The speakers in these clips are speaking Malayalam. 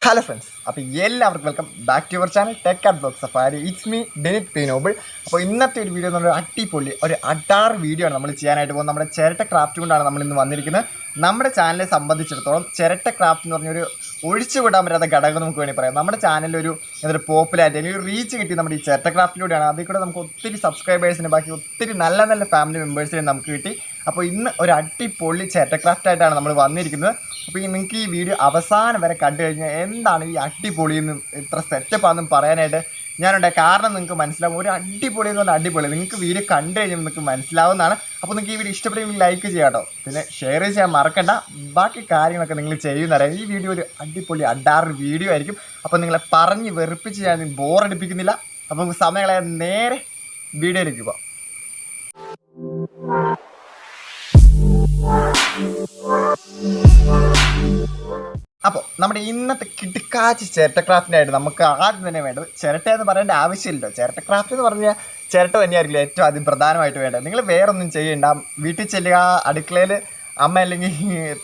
Hello friends, welcome back to our channel Tech and Blog Safari. It's me, Denit Pinoble. So, in this video, we will see a video on the Cheretta craft. We will channel is Cheretta craft. ഒഴിച്ചു വിടാൻ പറ്റാത്ത ഘടകം നമുക്ക് വേണ്ടി പറയാം. നമ്മുടെ ചാനലിൽ ഒരു പോപ്പുലാരിറ്റി അല്ലെങ്കിൽ ഒരു റീച്ച് കിട്ടി നമ്മുടെ ഈ ചേട്ട ക്രാഫ്റ്റിലൂടെയാണ്. അതിൽ കൂടെ നമുക്ക് ഒത്തിരി സബ്സ്ക്രൈബേഴ്സിന് ബാക്കി ഒത്തിരി നല്ല നല്ല ഫാമിലി മെമ്പേഴ്സിനെ നമുക്ക് കിട്ടി. അപ്പോൾ ഇന്ന് ഒരു അടിപൊളി ചേട്ട ക്രാഫ്റ്റ് ആയിട്ടാണ് നമ്മൾ വന്നിരിക്കുന്നത്. അപ്പോൾ നിങ്ങൾക്ക് ഈ വീഡിയോ അവസാനം വരെ കണ്ടു കഴിഞ്ഞാൽ എന്താണ് ഈ അടിപൊളിയെന്നും ഇത്ര സെറ്റപ്പാണെന്നും പറയാനായിട്ട് ഞാനുണ്ട്. കാരണം നിങ്ങൾക്ക് മനസ്സിലാവും, ഒരു അടിപൊളി എന്ന് പറഞ്ഞാൽ അടിപൊളി. നിങ്ങൾക്ക് വീഡിയോ കണ്ടു കഴിഞ്ഞാൽ നിങ്ങൾക്ക് മനസ്സിലാവുന്നതാണ്. അപ്പോൾ നിങ്ങൾക്ക് ഈ വീഡിയോ ഇഷ്ടപ്പെട്ടെങ്കിൽ ലൈക്ക് ചെയ്യാം കേട്ടോ, പിന്നെ ഷെയർ ചെയ്യാൻ മറക്കണ്ട. ബാക്കി കാര്യങ്ങളൊക്കെ നിങ്ങൾ ചെയ്യുന്നറിയാം. ഈ വീഡിയോ ഒരു അടിപൊളി വീഡിയോ ആയിരിക്കും. അപ്പോൾ നിങ്ങളെ പറഞ്ഞ് വെറുപ്പിച്ച് ഞാൻ ബോറടിപ്പിക്കുന്നില്ല. അപ്പോൾ നമുക്ക് സമയങ്ങളെ നേരെ വീഡിയോയിലേക്ക് പോകാം. അപ്പോൾ നമ്മുടെ ഇന്നത്തെ കിടുക്കാച്ച് ചിരട്ട ക്രാഫ്റ്റിനായിട്ട് നമുക്ക് ആദ്യം തന്നെ വേണ്ടത്, ചിരട്ട എന്ന് പറയേണ്ട ആവശ്യമില്ലല്ലോ. ചിരട്ട ക്രാഫ്റ്റ് എന്ന് പറഞ്ഞാൽ ചിരട്ട തന്നെയായിരിക്കില്ല ഏറ്റവും ആദ്യം പ്രധാനമായിട്ട് വേണ്ടത്. നിങ്ങൾ വേറൊന്നും ചെയ്യണ്ട, വീട്ടിൽ ചെല്ലുക, അടുക്കളയിൽ അമ്മ അല്ലെങ്കിൽ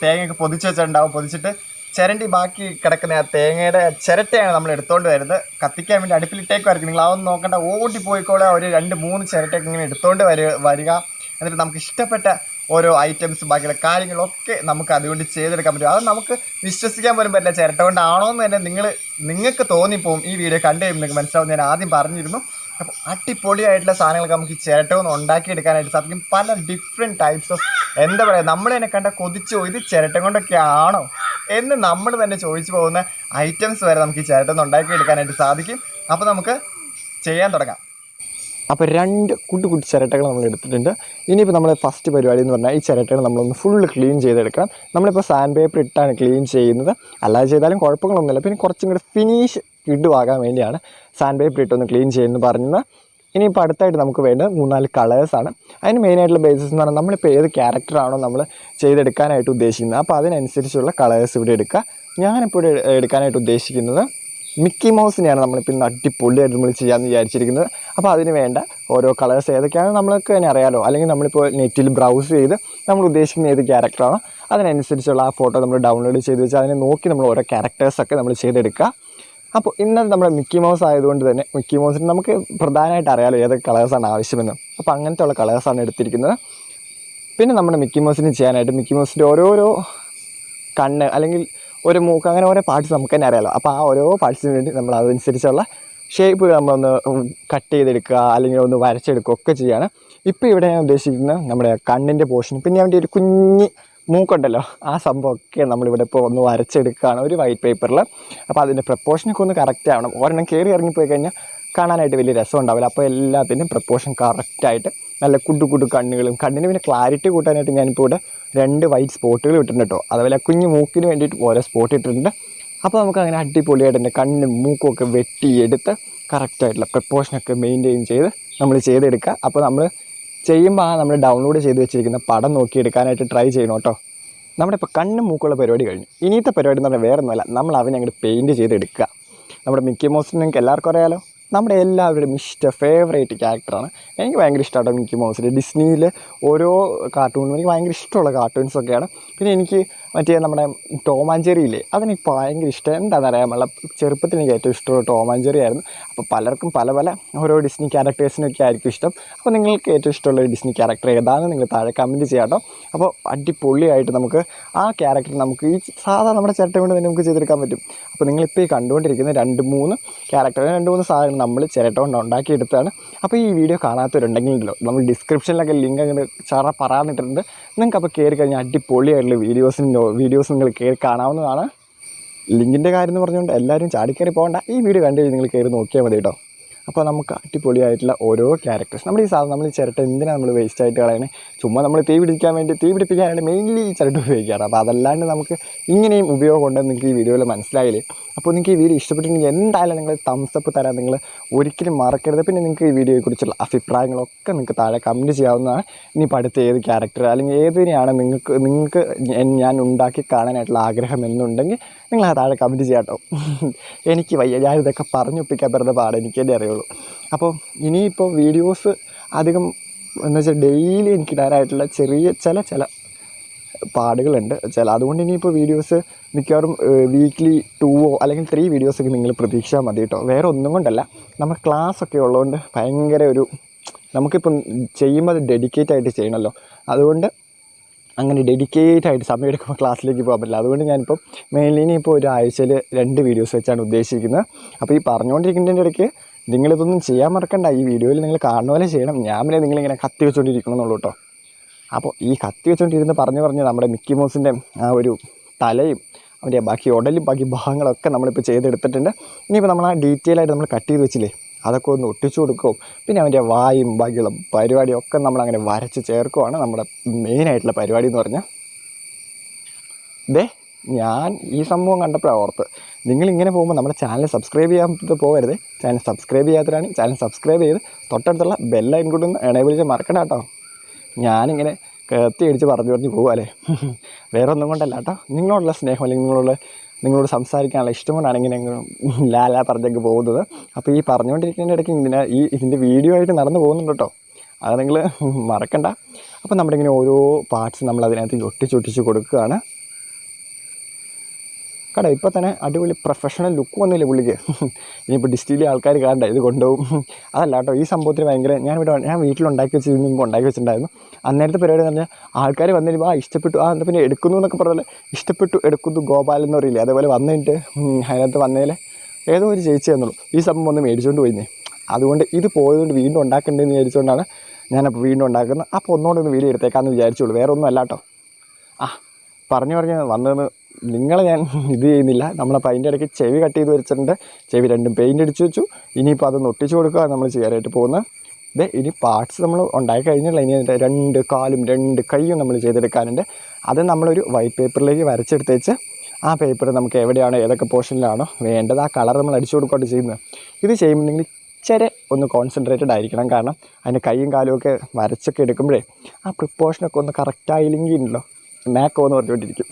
തേങ്ങയൊക്കെ പൊതിച്ച് വെച്ചിട്ടുണ്ടാവും. പൊതിച്ചിട്ട് ചിരണ്ടി ബാക്കി കിടക്കുന്ന ആ തേങ്ങയുടെ ചിരട്ടയാണ് നമ്മൾ എടുത്തുകൊണ്ട് വരുന്നത്. കത്തിക്കാൻ വേണ്ടി അടുപ്പിലിട്ടേക്കുമായിരിക്കും. നിങ്ങൾ അതൊന്നും നോക്കണ്ട, ഓടിപ്പോയിക്കോളെ. ഒരു 2-3 ചിരട്ടയൊക്കെ ഇങ്ങനെ എടുത്തുകൊണ്ട് വരിക. എന്നിട്ട് നമുക്ക് ഇഷ്ടപ്പെട്ട ഓരോ ഐറ്റംസ് ബാക്കിയുള്ള കാര്യങ്ങളൊക്കെ നമുക്ക് അതുകൊണ്ട് ചെയ്തെടുക്കാൻ പറ്റും. അത് നമുക്ക് വിശ്വസിക്കാൻ പോലും പറ്റില്ല ചിരട്ട കൊണ്ടാണോ എന്ന് തന്നെ നിങ്ങൾക്ക് തോന്നിപ്പോവും. ഈ വീഡിയോ കണ്ടു കഴിയുമ്പോൾ നിങ്ങൾക്ക് മനസ്സിലാവും. ഞാൻ ആദ്യം പറഞ്ഞിരുന്നു. അപ്പോൾ അടിപൊളിയായിട്ടുള്ള സാധനങ്ങളൊക്കെ നമുക്ക് ഈ ചിരട്ട കൊണ്ട് ഉണ്ടാക്കിയെടുക്കാനായിട്ട് സാധിക്കും. പല ഡിഫറെൻറ്റ് ടൈപ്സ് ഓഫ് എന്താ പറയുക, നമ്മൾ തന്നെ കണ്ട കൊതിച്ചു ഇത് ചിരട്ട കൊണ്ടൊക്കെ ആണോ എന്ന് നമ്മൾ തന്നെ ചോദിച്ചു പോകുന്ന ഐറ്റംസ് വരെ നമുക്ക് ഈ ചിരട്ട കൊണ്ട് ഉണ്ടാക്കിയെടുക്കാനായിട്ട് സാധിക്കും. അപ്പോൾ നമുക്ക് ചെയ്യാൻ തുടങ്ങാം. അപ്പോൾ 2 കുട്ടി ചിരട്ടകൾ നമ്മൾ എടുത്തിട്ടുണ്ട്. ഇനിയിപ്പോൾ നമ്മൾ ഫസ്റ്റ് പരിപാടി എന്ന് പറഞ്ഞാൽ ഈ ചിരട്ടകൾ നമ്മളൊന്ന് ഫുള്ള് ക്ലീൻ ചെയ്തെടുക്കണം. നമ്മളിപ്പോൾ സാൻഡ് പേപ്പർ ഇട്ടാണ് ക്ലീൻ ചെയ്യുന്നത്. അല്ലാതെ ചെയ്താലും കുഴപ്പങ്ങളൊന്നുമില്ല. പിന്നെ കുറച്ചും കൂടി ഫിനിഷ് കിട്ടുവാകാൻ വേണ്ടിയാണ് സാൻഡ് പേപ്പർ ഇട്ടൊന്ന് ക്ലീൻ ചെയ്യുന്നത് പറഞ്ഞത്. ഇനിയിപ്പോൾ അടുത്തായിട്ട് നമുക്ക് വേണ്ടത് 3-4 കളേഴ്സാണ്. അതിന് മെയിനായിട്ടുള്ള ബേസിസ് എന്ന് പറഞ്ഞാൽ നമ്മളിപ്പോൾ ഏത് ക്യാരക്ടറാണോ നമ്മൾ ചെയ്തെടുക്കാനായിട്ട് ഉദ്ദേശിക്കുന്നത്, അപ്പോൾ അതിനനുസരിച്ചുള്ള കളേഴ്സ് ഇവിടെ എടുക്കുക. ഞാനിപ്പോൾ എടുക്കാനായിട്ട് ഉദ്ദേശിക്കുന്നത് മിക്കി മൗസിനെയാണ് നമ്മളിപ്പോൾ ഇന്ന് അടിപൊളിയായിട്ട് നമ്മൾ ചെയ്യാമെന്ന് വിചാരിച്ചിരിക്കുന്നത്. അപ്പോൾ അതിന് വേണ്ട ഓരോ കളേഴ്സ് ഏതൊക്കെയാണ് നമ്മൾക്ക് തന്നെ അറിയാമല്ലോ. അല്ലെങ്കിൽ നമ്മളിപ്പോൾ നെറ്റിൽ ബ്രൗസ് ചെയ്ത് നമ്മൾ ഉദ്ദേശിക്കുന്ന ഏത് ക്യാരക്ടറാണോ അതിനനുസരിച്ചുള്ള ആ ഫോട്ടോ നമ്മൾ ഡൗൺലോഡ് ചെയ്ത് വെച്ച് അതിനെ നോക്കി നമ്മൾ ഓരോ ക്യാരക്ടേഴ്സൊക്കെ നമ്മൾ ചെയ്തെടുക്കുക. അപ്പോൾ ഇന്നത്തെ നമ്മുടെ മിക്കി മൗസ് ആയതുകൊണ്ട് തന്നെ മിക്കി മൗസിന് നമുക്ക് പ്രധാനമായിട്ട് അറിയാമല്ലോ ഏതൊക്കെ കളേഴ്സാണ് ആവശ്യമെന്ന്. അപ്പോൾ അങ്ങനത്തെ ഉള്ള കളേഴ്സാണ് എടുത്തിരിക്കുന്നത്. പിന്നെ നമ്മുടെ മിക്കി മൗസിന് ചെയ്യാനായിട്ട് മിക്കി മൗസിൻ്റെ ഓരോരോ കണ്ണ് അല്ലെങ്കിൽ ഒരു മൂക്ക് അങ്ങനെ ഓരോ പാർട്സ് നമുക്ക് തന്നെ അറിയാമല്ലോ. അപ്പോൾ ആ ഓരോ പാർട്സിന് വേണ്ടി നമ്മൾ അതനുസരിച്ചുള്ള ഷേപ്പ് നമ്മളൊന്ന് കട്ട് ചെയ്തെടുക്കുക അല്ലെങ്കിൽ ഒന്ന് വരച്ചെടുക്കുക ഒക്കെ ചെയ്യുകയാണ്. ഇപ്പോൾ ഇവിടെ ഞാൻ ഉദ്ദേശിക്കുന്നത് നമ്മുടെ കണ്ണിൻ്റെ പോർഷൻ, പിന്നെ അവൻ്റെ ഒരു കുഞ്ഞ് മൂക്കുണ്ടല്ലോ, ആ സംഭവമൊക്കെ നമ്മളിവിടെ ഇപ്പോൾ ഒന്ന് വരച്ചെടുക്കുകയാണ് ഒരു വൈറ്റ് പേപ്പറിൽ. അപ്പോൾ അതിൻ്റെ പ്രപ്പോർഷനൊക്കെ ഒന്ന് കറക്റ്റ് ആവണം. ഒരെണ്ണം കയറി ഇറങ്ങിപ്പോയി കഴിഞ്ഞാൽ കാണാനായിട്ട് വലിയ രസം ഉണ്ടാവില്ല. അപ്പോൾ എല്ലാത്തിൻ്റെയും പ്രപ്പോർഷൻ കറക്റ്റായിട്ട് നല്ല കുട്ടു കണ്ണുകളും, കണ്ണിന് പിന്നെ ക്ലാരിറ്റി കൂട്ടാനായിട്ട് ഞാനിപ്പോൾ ഇവിടെ 2 വൈറ്റ് സ്പോട്ടുകൾ ഇട്ടിട്ടുണ്ട് കേട്ടോ. അതുപോലെ കുഞ്ഞു മൂക്കിന് വേണ്ടിയിട്ട് ഓരോ സ്പോട്ട് ഇട്ടിട്ടുണ്ട്. അപ്പോൾ നമുക്ക് അങ്ങനെ അടിപൊളിയായിട്ട് എൻ്റെ കണ്ണും മൂക്കുമൊക്കെ വെട്ടിയെടുത്ത് കറക്റ്റായിട്ടുള്ള പ്രപ്പോർഷനൊക്കെ മെയിൻറ്റെയിൻ ചെയ്ത് നമ്മൾ ചെയ്തെടുക്കുക. അപ്പോൾ നമ്മൾ ചെയ്യുമ്പോൾ നമ്മൾ ഡൗൺലോഡ് ചെയ്ത് വെച്ചിരിക്കുന്ന പടം നോക്കി എടുക്കാനായിട്ട് ട്രൈ ചെയ്യണം കേട്ടോ. നമ്മുടെ ഇപ്പോൾ കണ്ണും മൂക്കുള്ള പരിപാടി കഴിഞ്ഞു. ഇനിയത്തെ പരിപാടി എന്ന് പറഞ്ഞാൽ വേറെ ഒന്നുമല്ല, നമ്മൾ അവനെ അങ്ങോട്ട് പെയിൻറ്റ് ചെയ്തെടുക്കുക. നമ്മുടെ മിക്കി മൗസിന് നിങ്ങൾക്ക് എല്ലാവർക്കും അറിയാമല്ലോ, നമ്മുടെ എല്ലാവരുടെയും ഫേവറേറ്റ് ക്യാരക്ടറാണ്. എനിക്ക് ഭയങ്കര ഇഷ്ടമാണ് മിക്കി മൗസിൽ. ഡിസ്നിയിൽ ഓരോ കാർട്ടൂണും എനിക്ക് ഭയങ്കര ഇഷ്ടമുള്ള കാർട്ടൂൺസൊക്കെയാണ്. പിന്നെ എനിക്ക് മറ്റേ നമ്മുടെ ടോം ആൻഡ് ജെറി ഇല്ലേ, അതെനിക്ക് ഭയങ്കര ഇഷ്ടം. എന്താണെന്നറിയാമുള്ള ചെറുപ്പത്തിൽ എനിക്ക് ഏറ്റവും ഇഷ്ടമുള്ള ടോം ആൻഡ് ജെറി ആയിരുന്നു. അപ്പോൾ പലർക്കും പല ഓരോ ഡിസ്നി ക്യാരക്ടേഴ്സിനൊക്കെ ആയിരിക്കും ഇഷ്ടം. അപ്പോൾ നിങ്ങൾക്ക് ഏറ്റവും ഇഷ്ടമുള്ള ഡിസ്നി ക്യാരക്ടർ ഏതാണെന്ന് നിങ്ങൾ താഴെ കമൻറ്റ് ചെയ്യാം കേട്ടോ. അപ്പോൾ അടിപൊളിയായിട്ട് നമുക്ക് ആ ക്യാരക്ടർ നമുക്ക് ഈ സാധാരണ നമ്മുടെ ചിരട്ട കൊണ്ട് തന്നെ നമുക്ക് ചെയ്തെടുക്കാൻ പറ്റും. അപ്പോൾ നിങ്ങളിപ്പോൾ ഈ കണ്ടുകൊണ്ടിരിക്കുന്ന 2-3 ക്യാരക്ടർ 2-3 സാധനം നമ്മൾ ചിരട്ട കൊണ്ട് ഉണ്ടാക്കിയെടുത്താണ്. അപ്പോൾ ഈ വീഡിയോ കാണാത്തവരുണ്ടെങ്കിലോ നമ്മൾ ഡിസ്ക്രിപ്ഷനിലൊക്കെ ലിങ്ക് അങ്ങനെ പറയാനിട്ടിട്ടുണ്ട്. നിങ്ങൾക്ക് അപ്പോൾ കയറി കഴിഞ്ഞാൽ അടിപൊളിയായിട്ടുള്ള വീഡിയോസ് നിങ്ങൾ കയറി കാണാവുന്നതാണ്. ലിങ്കിൻ്റെ കാര്യം എന്ന് പറഞ്ഞുകൊണ്ട് എല്ലാവരും ചാടിക്കയറി പോകണ്ട. ഈ വീഡിയോ കണ്ടു കഴിഞ്ഞ് നിങ്ങൾ കയറി നോക്കിയാൽ മതി കേട്ടോ. അപ്പോൾ നമുക്ക് അടിപൊളിയായിട്ടുള്ള ഓരോ ക്യാരക്ടേഴ്സ് നമ്മൾ ഈ സാധനം നമ്മൾ ഈ ചിരട്ട എന്തിനാണ് നമ്മൾ വേസ്റ്റ് ആയിട്ട് കളയണേ, ചുമ്മാ നമ്മൾ തീ പിടിപ്പിക്കാനായിട്ട് മെയിൻലി ഈ ചിരട്ട ഉപയോഗിക്കാറ്. അപ്പോൾ അതല്ലാണ്ട് നമുക്ക് ഇങ്ങനെയും ഉപയോഗം ഉണ്ടെന്ന് നിങ്ങൾക്ക് ഈ വീഡിയോയിൽ മനസ്സിലായില്ലേ. അപ്പോൾ നിങ്ങൾക്ക് ഈ വീഡിയോ ഇഷ്ടപ്പെട്ടിട്ടുണ്ടെങ്കിൽ എന്തായാലും നിങ്ങൾ തംസപ്പ് തരാൻ നിങ്ങൾ ഒരിക്കലും മറക്കരുത്. പിന്നെ നിങ്ങൾക്ക് ഈ വീഡിയോയെക്കുറിച്ചുള്ള അഭിപ്രായങ്ങളൊക്കെ നിങ്ങൾക്ക് താഴെ കമൻറ്റ് ചെയ്യാവുന്നതാണ്. ഇനിയിപ്പോൾ അടുത്ത ഏത് ക്യാരക്ടർ അല്ലെങ്കിൽ ഏതിനെയാണ് നിങ്ങൾക്ക് ഞാൻ ഉണ്ടാക്കി കാണാനായിട്ടുള്ള ആഗ്രഹം എന്നുണ്ടെങ്കിൽ നിങ്ങൾ ആ താഴെ കമൻറ്റ് ചെയ്യാം കേട്ടോ. എനിക്ക് വയ്യ, ഞാനിതൊക്കെ പറഞ്ഞൊപ്പിക്കാൻ പറ്റുന്ന പാട് എനിക്ക് തന്നെ അറിയുള്ളൂ. അപ്പോൾ ഇനിയിപ്പോൾ വീഡിയോസ് അധികം എന്ന് വെച്ചാൽ ഡെയിലി എനിക്ക് ഇടാനായിട്ടുള്ള ചെറിയ ചില പാടുകളുണ്ട് അതുകൊണ്ട് ഇനിയിപ്പോൾ വീഡിയോസ് മിക്കവാറും വീക്ക്ലി 2 അല്ലെങ്കിൽ 3 വീഡിയോസൊക്കെ നിങ്ങൾ പ്രതീക്ഷിച്ചാൽ മതി കേട്ടോ. വേറെ ഒന്നും കൊണ്ടല്ല, നമ്മൾ ക്ലാസ്സൊക്കെ ഉള്ളതുകൊണ്ട് ഭയങ്കര നമുക്കിപ്പം ചെയ്യുമ്പോൾ അത് ഡെഡിക്കേറ്റ് ആയിട്ട് ചെയ്യണമല്ലോ. അതുകൊണ്ട് അങ്ങനെ ഡെഡിക്കേറ്റ് ആയിട്ട് സമയം എടുക്കുമ്പോൾ ക്ലാസ്സിലേക്ക് പോകാൻ പറ്റില്ല. അതുകൊണ്ട് ഞാനിപ്പോൾ മെയിൻലി ഇനിയിപ്പോൾ ഒരാഴ്ചയിൽ 2 വീഡിയോസ് വെച്ചാണ് ഉദ്ദേശിക്കുന്നത്. അപ്പോൾ ഈ പറഞ്ഞുകൊണ്ടിരിക്കുന്നതിൻ്റെ ഇടയ്ക്ക് നിങ്ങളിതൊന്നും ചെയ്യാൻ മറക്കണ്ട. ഈ വീഡിയോയിൽ നിങ്ങൾ കാണുന്ന പോലെ ചെയ്യണം. ഞാൻ പിന്നെ നിങ്ങളിങ്ങനെ കത്തി വെച്ചുകൊണ്ടിരിക്കണമെന്നുള്ളൂ കേട്ടോ. അപ്പോൾ ഈ കത്തി വെച്ചുകൊണ്ടിരുന്ന് പറഞ്ഞ് നമ്മുടെ മിക്കി മൗസിൻ്റെ ആ ഒരു തലയും അവൻ്റെ ബാക്കി ഉടലും ബാക്കി ഭാഗങ്ങളൊക്കെ നമ്മളിപ്പോൾ ചെയ്തെടുത്തിട്ടുണ്ട്. ഇനിയിപ്പോൾ നമ്മൾ ആ ഡീറ്റെയിൽ ആയിട്ട് നമ്മൾ കട്ട് ചെയ്ത് വെച്ചില്ലേ, അതൊക്കെ ഒന്ന് ഒട്ടിച്ചു കൊടുക്കും. പിന്നെ അവൻ്റെ വായും ബാക്കിയുള്ള പരിപാടിയൊക്കെ നമ്മളങ്ങനെ വരച്ച് ചേർക്കുവാണ് നമ്മുടെ മെയിനായിട്ടുള്ള പരിപാടി എന്ന് പറഞ്ഞാൽ. ഞാൻ ഈ സംഭവം കണ്ടപ്പോഴാണ് ഓർത്ത്, നിങ്ങളിങ്ങനെ പോകുമ്പോൾ നമ്മുടെ ചാനൽ സബ്സ്ക്രൈബ് ചെയ്യാൻ പോകരുത്. ചാനൽ സബ്സ്ക്രൈബ് ചെയ്യാത്തവരാണ് ചാനൽ സബ്സ്ക്രൈബ് ചെയ്ത് തൊട്ടടുത്തുള്ള ബെല്ലൈൻ കൂടി ഒന്ന് എനേബിൾ ചെയ്ത് മറക്കണ്ട കേട്ടോ. ഞാനിങ്ങനെ കത്തി അടിച്ച് പറഞ്ഞു പോകുക അല്ലേ, വേറെ ഒന്നും കൊണ്ടല്ല കേട്ടോ. നിങ്ങളോടുള്ള സ്നേഹം അല്ലെങ്കിൽ നിങ്ങളോട് സംസാരിക്കാനുള്ള ഇഷ്ടം കൊണ്ടാണ് ഇങ്ങനെ ലാലാ പറഞ്ഞൊക്കെ പോകുന്നത്. അപ്പോൾ ഈ പറഞ്ഞുകൊണ്ടിരിക്കുന്നതിൻ്റെ ഇടയ്ക്ക് ഇതിൻ്റെ വീഡിയോ ആയിട്ട് നടന്നു പോകുന്നുണ്ട് കേട്ടോ, അത് നിങ്ങൾ മറക്കണ്ട. അപ്പോൾ നമ്മുടെ ഇങ്ങനെ ഓരോ പാർട്സ് നമ്മൾ അതിനകത്ത് ഒട്ടിച്ചൊട്ടിച്ച് കൊടുക്കുകയാണ്. കട ഇപ്പോൾ തന്നെ അടിപൊളി പ്രൊഫഷണൽ ലുക്ക് വന്നില്ലേ പുള്ളിക്ക്. ഇനിയിപ്പോൾ ഡിസ്റ്റിലെ ആൾക്കാർ കാണണ്ട, ഇത് കൊണ്ടുപോകും. അതല്ല കേട്ടോ, ഈ സംഭവത്തിന് ഭയങ്കര ഞാൻ വീട്ടിലുണ്ടാക്കി വെച്ചതിന് മുമ്പ് ഉണ്ടാക്കി വെച്ചിട്ടുണ്ടായിരുന്നു. അന്നേരത്തെ പരിപാടി എന്ന് പറഞ്ഞാൽ ആൾക്കാർ വന്നിട്ട് ഇഷ്ടപ്പെട്ടു എന്താ പിന്നെ എടുക്കുന്നു എന്നൊക്കെ പറഞ്ഞാൽ ഇഷ്ടപ്പെട്ടു എടുക്കുന്നു ഗോപാൽ എന്ന് പറയില്ലേ, അതേപോലെ വന്നിട്ട് അതിനകത്ത് വന്നതിൽ ഏതോ ഒരു ചേച്ചി എന്നുള്ളൂ ഈ സംഭവം ഒന്ന് മേടിച്ചുകൊണ്ട് പോയിന്നേ. അതുകൊണ്ട് ഇത് പോയതുകൊണ്ട് വീണ്ടും ഉണ്ടാക്കേണ്ടതെന്ന് വിചാരിച്ചുകൊണ്ടാണ് ഞാനപ്പോൾ വീണ്ടും ഉണ്ടാക്കുന്നത്. അപ്പോൾ ഒന്നുകൂടെ വീഡിയോ എടുത്തേക്കാമെന്ന് വിചാരിച്ചുള്ളൂ, വേറെ ഒന്നും അല്ല കേട്ടോ. പറഞ്ഞ് വന്നതെന്ന് നിങ്ങളെ ഞാൻ ഇത് ചെയ്യുന്നില്ല. നമ്മളപ്പോൾ അതിൻ്റെ ഇടയ്ക്ക് ചെവി കട്ട് ചെയ്ത് വെച്ചിട്ടുണ്ട്. ചെവി 2 പെയിൻ്റ് അടിച്ച് വെച്ചു. ഇനിയിപ്പോൾ അതൊന്ന് ഒട്ടിച്ച് കൊടുക്കുക നമ്മൾ ചെയ്യാനായിട്ട് പോകുന്നത്. ഇനി പാർട്സ് നമ്മൾ ഉണ്ടാക്കി കഴിഞ്ഞില്ല, ഇനി 2 കാലും 2 കൈയും നമ്മൾ ചെയ്തെടുക്കാനുണ്ട്. അത് നമ്മളൊരു വൈറ്റ് പേപ്പറിലേക്ക് വരച്ചെടുത്തേച്ച് ആ പേപ്പർ നമുക്ക് എവിടെയാണോ ഏതൊക്കെ പോർഷനിലാണോ വേണ്ടത് ആ കളർ നമ്മൾ അടിച്ചു കൊടുക്കുകയാണ് ചെയ്യുന്നത്. ഇത് ചെയ്യുമ്പോൾ നിങ്ങൾ ഇച്ചിരി ഒന്ന് കോൺസെൻട്രേറ്റഡ് ആയിരിക്കണം. കാരണം അതിൻ്റെ കൈയും കാലും ഒക്കെ വരച്ചൊക്കെ എടുക്കുമ്പോഴേ ആ പ്രിപ്പോർഷനൊക്കെ ഒന്ന് കറക്റ്റായില്ലെങ്കിൽ ഉണ്ടല്ലോ മാക്കോ എന്ന് പറഞ്ഞുകൊണ്ടിരിക്കും.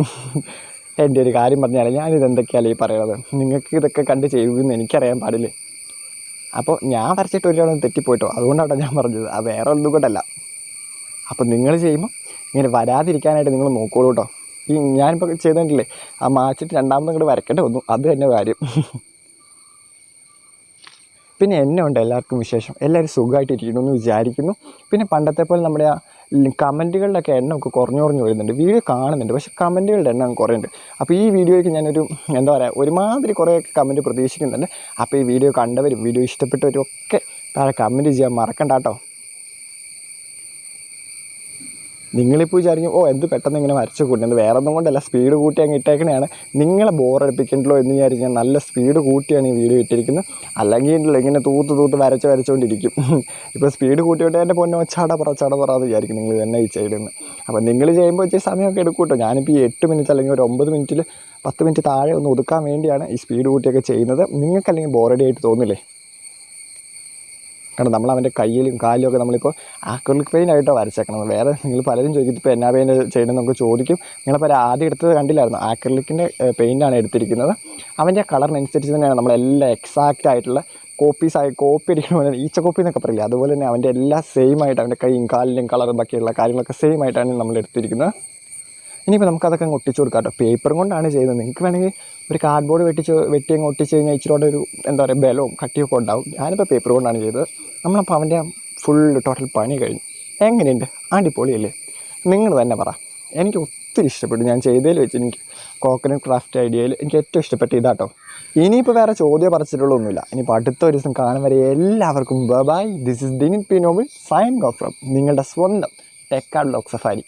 എൻ്റെ ഒരു കാര്യം പറഞ്ഞാൽ ഞാനിതെന്തൊക്കെയാണ് ഈ പറയുന്നത്, നിങ്ങൾക്ക് ഇതൊക്കെ കണ്ട് ചെയ്യുമെന്ന് എനിക്കറിയാൻ പാടില്ലേ. അപ്പോൾ ഞാൻ വരച്ചിട്ട് ഒരാളൊന്ന് തെറ്റിപ്പോയിട്ടോ, അതുകൊണ്ടാണ് ഞാൻ പറഞ്ഞത്, അത് വേറെ ഒന്നും കൊണ്ടല്ല. അപ്പോൾ നിങ്ങൾ ചെയ്യുമ്പോൾ ഇങ്ങനെ വരാതിരിക്കാനായിട്ട് നിങ്ങൾ നോക്കോളൂ കേട്ടോ. ഈ ഞാനിപ്പോൾ ചെയ്തിട്ടില്ലേ ആ മാച്ചിട്ട് രണ്ടാമതും കൂടെ വരക്കേണ്ടി വന്നു, അത് തന്നെ കാര്യം. പിന്നെ എന്നെ ഉണ്ട് എല്ലാവർക്കും വിശേഷം, എല്ലാവരും സുഖമായിട്ടിരിക്കണമെന്ന് വിചാരിക്കുന്നു. പിന്നെ പണ്ടത്തെ പോലെ നമ്മുടെ ആ കമൻറ്റുകളിലൊക്കെ എണ്ണമൊക്കെ കുറഞ്ഞു വരുന്നുണ്ട്. വീഡിയോ കാണുന്നുണ്ട്, പക്ഷേ കമൻറ്റുകളുടെ എണ്ണം കുറയുന്നുണ്ട്. അപ്പോൾ ഈ വീഡിയോയ്ക്ക് ഞാനൊരു എന്താ പറയുക ഒരുമാതിരി കുറേയൊക്കെ കമൻറ്റ് പ്രതീക്ഷിക്കുന്നുണ്ട്. അപ്പോൾ ഈ വീഡിയോ കണ്ടവരും വീഡിയോ ഇഷ്ടപ്പെട്ടവരും ഒക്കെ താഴെ കമൻറ്റ് ചെയ്യാൻ മറക്കണ്ട കേട്ടോ. നിങ്ങളിപ്പോൾ വിചാരിക്കും എന്ത് പെട്ടെന്ന് ഇങ്ങനെ വരച്ച് കൂട്ടുന്നത്, വേറെ ഒന്നും കൊണ്ടല്ല, സ്പീഡ് കൂട്ടി അങ്ങ് ഇട്ടേക്കണെയാണ്. നിങ്ങളെ ബോറടിപ്പിക്കണ്ടല്ലോ എന്ന് വിചാരിച്ച് ഞാൻ നല്ല സ്പീഡ് കൂട്ടിയാണ് ഈ വീഡിയോ ഇട്ടിരിക്കുന്നത്. അല്ലെങ്കിൽ ഉണ്ടല്ലോ ഇങ്ങനെ തൂത്ത് വരച്ചുകൊണ്ടിരിക്കും. ഇപ്പോൾ സ്പീഡ് കൂട്ടിയിട്ട് എൻ്റെ പൊന്നോ ചടപറ എന്ന് വിചാരിക്കും നിങ്ങൾ തന്നെ ഈ ചെയ്തിരുന്നത്. അപ്പോൾ നിങ്ങൾ ചെയ്യുമ്പോൾ വെച്ചാൽ സമയമൊക്കെ എടുക്കും കേട്ടോ. ഞാനിപ്പോൾ ഈ 8 മിനിറ്റ് അല്ലെങ്കിൽ ഒരു 9 മിനിറ്റിൽ 10 മിനിറ്റ് താഴെ ഒന്ന് ഒതുക്കാൻ വേണ്ടിയാണ് ഈ സ്പീഡ് കൂട്ടിയൊക്കെ ചെയ്യുന്നത്. നിങ്ങൾക്കല്ലെങ്കിൽ ബോറടി ആയിട്ട് തോന്നില്ലേ? കാരണം നമ്മൾ അവൻ്റെ കയ്യിലും കാലിലും ഒക്കെ നമ്മളിപ്പോൾ ആക്രിലിക് പെയിൻ്റ് ആയിട്ടോ വരച്ചേക്കണത്. വേറെ നിങ്ങൾ പലരും ചോദിക്കും ഇപ്പോൾ എന്നാ പെയിൻ്റ് ചെയ്യണമെന്ന് നമുക്ക് ചോദിക്കും. നിങ്ങളിപ്പോൾ ആദ്യം എടുത്തത് കണ്ടില്ലായിരുന്നു, ആക്രിലിക്കിൻ്റെ പെയിൻ്റാണ് എടുത്തിരിക്കുന്നത്. അവൻ്റെ കളറിനനുസരിച്ച് തന്നെയാണ് നമ്മളെല്ലാം എക്സാക്റ്റ് ആയിട്ടുള്ള കോപ്പി അടിക്കണമെന്ന് ഈച്ച കോപ്പി എന്നൊക്കെ പറയില്ല, അതുപോലെ തന്നെ അവൻ്റെ എല്ലാം സെയിം ആയിട്ട് അവൻ്റെ കൈയും കാലിലും കളറും ബാക്കിയുള്ള കാര്യങ്ങളൊക്കെ സെയിം ആയിട്ടാണ് നമ്മൾ എടുത്തിരിക്കുന്നത്. ഇനിയിപ്പോൾ നമുക്കതൊക്കെ അങ്ങ് ഒട്ടിച്ച് കൊടുക്കാം കേട്ടോ. പേപ്പറും കൊണ്ടാണ് ചെയ്യുന്നത്. നിങ്ങൾക്ക് വേണമെങ്കിൽ ഒരു കാർഡ്ബോർഡ് വെട്ടി അങ്ങ് ഒട്ടിച്ച് കഴിഞ്ഞാൽ ഇച്ചിരി ഒരു എന്താ പറയുക ബലവും കട്ടിയൊക്കെ ഉണ്ടാവും. ഞാനിപ്പോൾ പേപ്പർ കൊണ്ടാണ് ചെയ്തത്. നമ്മളപ്പോൾ അവൻ്റെ ഫുൾ ടോട്ടൽ പണി കഴിഞ്ഞു. എങ്ങനെയുണ്ട്? അടിപൊളിയല്ലേ? നിങ്ങൾ തന്നെ പറ. എനിക്ക് ഒത്തിരി ഇഷ്ടപ്പെട്ടു. ഞാൻ ചെയ്തതിൽ വെച്ച് എനിക്ക് കോക്കനട്ട് ക്രാഫ്റ്റ് ഐഡിയയിൽ എനിക്ക് ഏറ്റവും ഇഷ്ടപ്പെട്ട ഇതാട്ടോ. ഇനിയിപ്പോൾ വേറെ ചോദ്യം പറിച്ചിട്ടുള്ളതൊന്നുമില്ല. ഇനിയിപ്പോൾ അടുത്ത ഒരു ദിവസം കാണാൻ വരെ എല്ലാവർക്കും bye. This is Dinin P Noble signing off from നിങ്ങളുടെ സ്വന്തം ടെക് ആർട്ട് വ്ലോഗ് സഫാരി.